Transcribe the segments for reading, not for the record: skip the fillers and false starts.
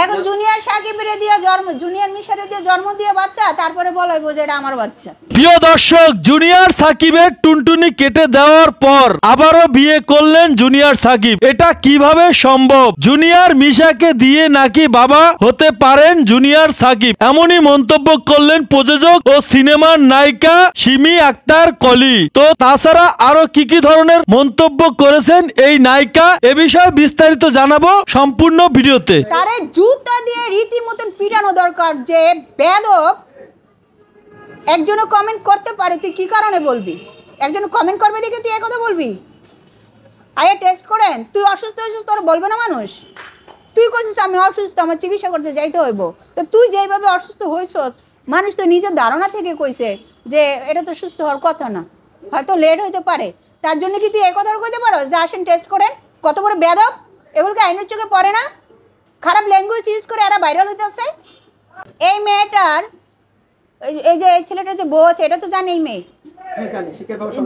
এখন জুনিয়র সাকিবের দিয়ে জন্ম, জুনিয়র মিশারে দিয়ে জন্ম দিয়ে বাচ্চা, তারপরে বলাই বোঝে এটা আমার বাচ্চা। প্রিয় দর্শক, জুনিয়র সাকিবের টুনটুনি কেটে দেওয়ার পর আবারও বিয়ে করলেন জুনিয়র সাকিব। এটা কিভাবে সম্ভব? জুনিয়র মিশাকে দিয়ে নাকি বাবা হতে পারেন জুনিয়র সাকিব, এমনই মন্তব্য করলেন প্রযোজক ও সিনেমার নায়িকা সিমি আক্তার কলি। তো তাছাড়া আরো কি কি ধরনের মন্তব্য করেছেন এই নায়িকা, এ বিষয়ে বিস্তারিত জানাবো সম্পূর্ণ ভিডিওতে। তারে জুতা দিয়ে রীতিমতন পিটানো দরকার। যে বেদব একজনও কমেন্ট করতে পারে, তুই কি কারণে বলবি? একজন কমেন্ট করবে দেখে তুই একথা বলবি? আগে টেস্ট করেন। তুই অসুস্থ হয়েছিস, তোর বলবে না মানুষ? তুই কইছিস আমি অসুস্থ, আমার চিকিৎসা করতে যাইতে হইব। তো তুই যেইভাবে অসুস্থ হয়েছিস, মানুষ তো নিজের ধারণা থেকে কইছে যে এটা তো সুস্থ হওয়ার কথা না, হয়তো লেট হইতে পারে। তার জন্য কি তুই এই কথা কইতে পারো যে আসেন টেস্ট করেন? কত বড় বেদব! এগুলোকে আইনের চোখে পড়ে না? খারাপ ল্যাঙ্গুয়েজ ইউজ করে এরা ভাইরাল হইতেছে। এই মেয়েটার, এই যে এই ছেলেটার যে বউ আছে, এটা তো জানে এই মেয়ে,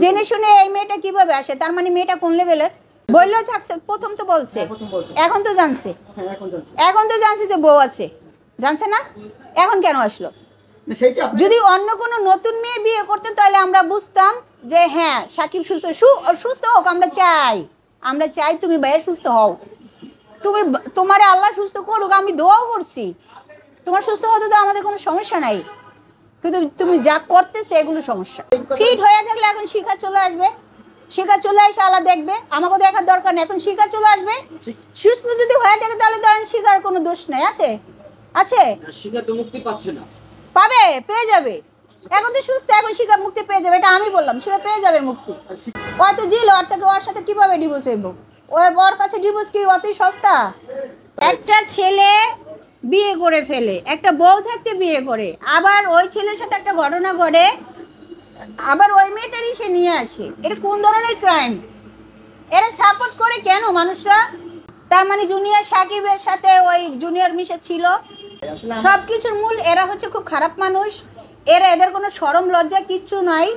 জেনে শুনে এই মেয়েটা কিভাবে আসে? তার মানে মেয়েটা কোন লেভেলের? বললেও থাকছে, প্রথম তো বলছে, এখন তো জানছে, এখন তো জানছে যে বউ আছে, জানছে না? এখন কেন আসলো? যদি অন্য কোনো নতুন মেয়ে বিয়ে করতে তাহলে আমরা বুঝতাম যে হ্যাঁ সাকিব সুস্থ হোক, আমরা চাই তুমি ভাইয়া সুস্থ হও, তুমি তোমারে আল্লাহ সুস্থ করুক, আমি দোয়াও করছি। তোমার সুস্থ হতে তো আমাদের কোনো সমস্যা নাই, কিন্তু তুমি যা করতেছো এগুলো সমস্যা। ফিট হয়ে থাকলে এখন শিখা চলে আসবে, শিখা চলে এসে আল্লাহ দেখবে, আমাকে দেখার দরকার নেই। এখন শিখা চলে আসবে। সুস্থ যদি হয়ে থাকে তাহলে তো শিখার কোনো দোষ নেই। আছে শিখা তো মুক্তি পাচ্ছে না, পাবে, পেয়ে যাবে। এখন তো সুস্থ, এখন শিখা মুক্তি পেয়ে যাবে, এটা আমি বললাম। শিখা পেয়ে যাবে মুক্তি। হয়তো জিল ওর থেকে, ওর সাথে কিভাবে ডিভোর্স হইব? ওর কাছে ডিভোর্স কি অতই সস্তা? একটা ছেলে বিয়ে করে ফেলে, একটা বউ থাকতে বিয়ে করে, আবার ওই ছেলের সাথে একটা ঘটনা ঘটে, আবার ওই মেয়েটারই সে নিয়ে আসে। এটা কোন ধরনের ক্রাইম? এরা সাপোর্ট করে কেন মানুষরা? তার মানে জুনিয়র সাকিবের সাথে ওই জুনিয়র মিশা ছিল। সব কিছুর মূল এরা হচ্ছে খুব খারাপ মানুষ। এদের কোনো শরম লজ্জা কিচ্ছু নাই।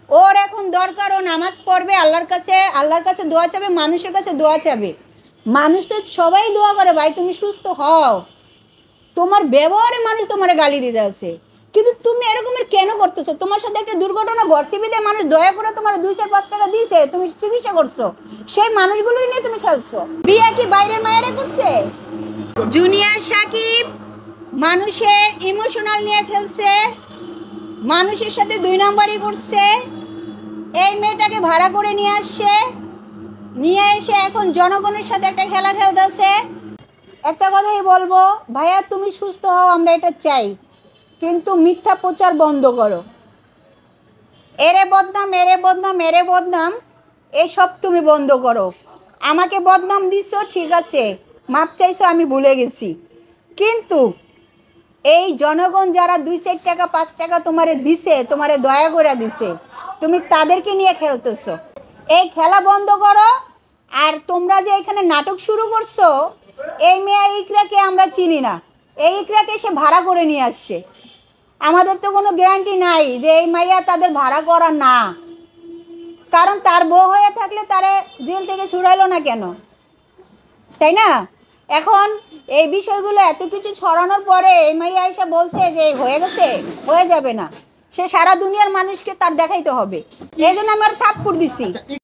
ওর এখন দরকার ও নামাজ পড়বে, আল্লাহর কাছে দোয়া চাবে, মানুষের কাছে দোয়া চাবে। মানুষ তো সবাই দোয়া করে ভাই তুমি সুস্থ হও। তোমার ব্যবহারে মানুষ তোমার গালি দিতে আছে, কিন্তু তুমি এরকমের কেন করতেছো? তোমার সাথে একটা দুর্ঘটনা ঘটছে বিদে মানুষ দয়া করে তোমার 2-4-5 টাকা দিয়েছে, তুমি চিকিৎসা করছো, সেই মানুষগুলোই নিয়ে তুমি খেলছো। বিয়ে কি বাইরের মায়েরা করছে? জুনিয়র সাকিব মানুষের ইমোশনাল নিয়ে খেলছে, মানুষের সাথে 2 নম্বরই করছে। এই মেয়েটাকে ভাড়া করে নিয়ে এসে এখন জনগণের সাথে একটা খেলা খেলতেছে। একটা কথাই বলবো ভাইয়া, তুমি সুস্থ হও, আমরা এটা চাই, কিন্তু মিথ্যা প্রচার বন্ধ করো। এরে বদনাম এসব তুমি বন্ধ করো। আমাকে বদনাম দিছো, ঠিক আছে, মাপ চাইছো, আমি ভুলে গেছি, কিন্তু এই জনগণ যারা 2-4 টাকা 5 টাকা তোমারে দিছে, তোমারে দয়া করে দিছে, তুমি তাদেরকে নিয়ে খেলতেছো। এই খেলা বন্ধ করো। আর তোমরা যে এখানে নাটক শুরু করছো, এই মেয়ে ইকরাকে আমরা চিনি না, এই ইকরাকে সে ভাড়া করে নিয়ে আসছে। আমাদের তো কোনো গ্যারান্টি নাই যে এই মাইয়া তাদের ভাড়া করা না, কারণ তার বউ হয়ে থাকলে তারে জেল থেকে ছুড়াইলো না কেন, তাই না? এখন এই বিষয়গুলো এত কিছু ছড়ানোর পরে এই মাইয়া এসে বলছে যে হয়ে গেছে, হয়ে যাবে না, সে সারা দুনিয়ার মানুষকে তার দেখাইতে হবে। এই জন্য আমার থাপ্পড় দিছি।